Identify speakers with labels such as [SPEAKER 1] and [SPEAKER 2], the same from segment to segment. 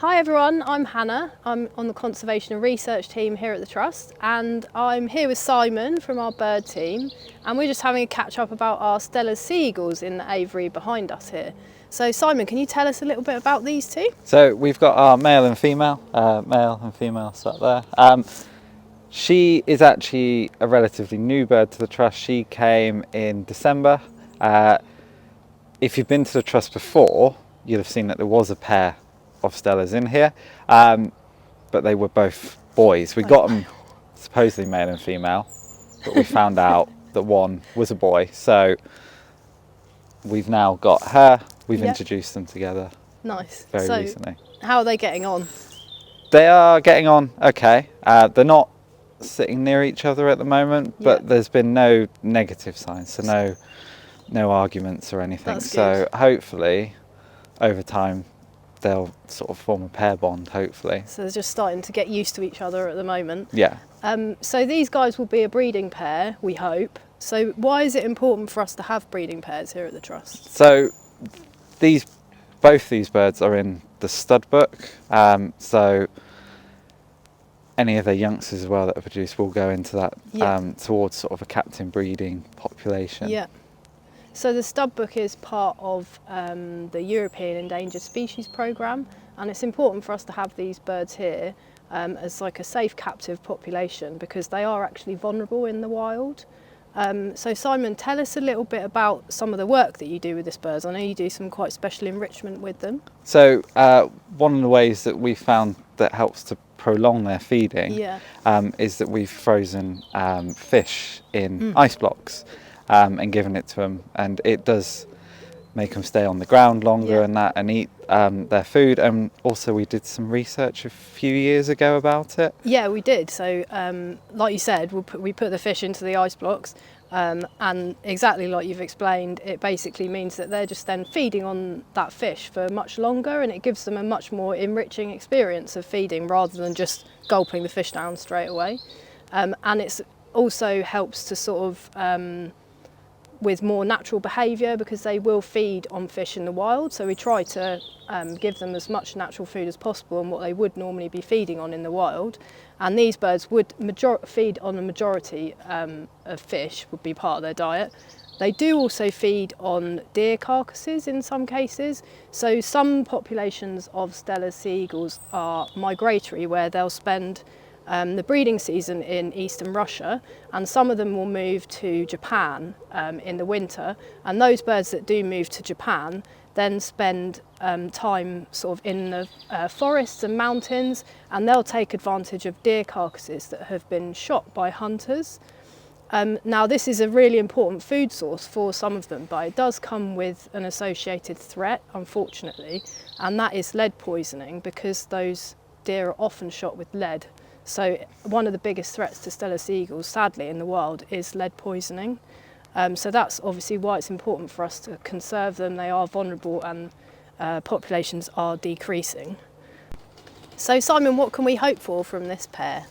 [SPEAKER 1] Hi everyone, I'm Hannah. I'm on the Conservation and Research team here at the Trust, and I'm here with Simon from our bird team, and we're just having a catch up about our Steller sea eagles in the aviary behind us here. So Simon, can you tell us a little bit about these two?
[SPEAKER 2] So we've got our male and female sat there. She is actually a relatively new bird to the Trust. She came in December. If you've been to the Trust before, you'll have seen that there was a pair of Stellers in here, but they were both boys. We got them supposedly male and female, but we found out that one was a boy. So we've now got her. We've introduced them together.
[SPEAKER 1] Nice.
[SPEAKER 2] Very recently.
[SPEAKER 1] How are they getting on?
[SPEAKER 2] They are getting on okay. They're not sitting near each other at the moment, but there's been no negative signs, so no arguments or anything.
[SPEAKER 1] That's
[SPEAKER 2] so
[SPEAKER 1] good.
[SPEAKER 2] hopefully over time they'll sort of form a pair bond, hopefully.
[SPEAKER 1] So they're just starting to get used to each other at the moment.
[SPEAKER 2] Yeah.
[SPEAKER 1] So these guys will be a breeding pair, we hope. So why is it important for us to have breeding pairs here at the Trust?
[SPEAKER 2] So both these birds are in the stud book, so any of their youngsters as well that are produced will go into that towards sort of a captive breeding population.
[SPEAKER 1] Yeah. So the stud book is part of the European Endangered Species Programme, and it's important for us to have these birds here as like a safe captive population because they are actually vulnerable in the wild. So Simon, tell us a little bit about some of the work that you do with these birds. I know you do some quite special enrichment with them.
[SPEAKER 2] So one of the ways that we found that helps to prolong their feeding is that we've frozen fish in ice blocks and given it to them, and it does make them stay on the ground longer and eat their food. And also we did some research a few years ago about it.
[SPEAKER 1] Yeah, we did. So like you said, we put the fish into the ice blocks, and exactly like you've explained, it basically means that they're just then feeding on that fish for much longer, and it gives them a much more enriching experience of feeding rather than just gulping the fish down straight away. And it also helps to sort of with more natural behaviour because they will feed on fish in the wild, so we try to give them as much natural food as possible and what they would normally be feeding on in the wild. And these birds would feed on a majority of fish, would be part of their diet. They do also feed on deer carcasses in some cases, so some populations of Steller sea eagles are migratory where they'll spend the breeding season in eastern Russia, and some of them will move to Japan in the winter, and those birds that do move to Japan then spend time sort of in the forests and mountains, and they'll take advantage of deer carcasses that have been shot by hunters. Now this is a really important food source for some of them, but it does come with an associated threat, unfortunately, and that is lead poisoning, because those deer are often shot with lead. So one of the biggest threats to Steller sea eagles, sadly, in the wild is lead poisoning. So that's obviously why it's important for us to conserve them. They are vulnerable and populations are decreasing. So Simon, what can we hope for from this pair?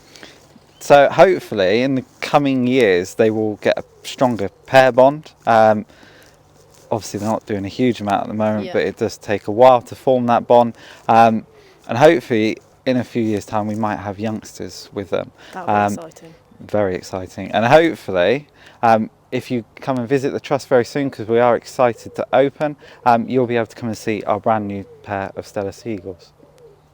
[SPEAKER 2] So hopefully in the coming years they will get a stronger pair bond. Obviously they're not doing a huge amount at the moment, but it does take a while to form that bond. And hopefully in a few years' time we might have youngsters with them.
[SPEAKER 1] That would be exciting.
[SPEAKER 2] Very exciting. And hopefully if you come and visit the Trust very soon, because we are excited to open, you'll be able to come and see our brand new pair of Steller sea eagles.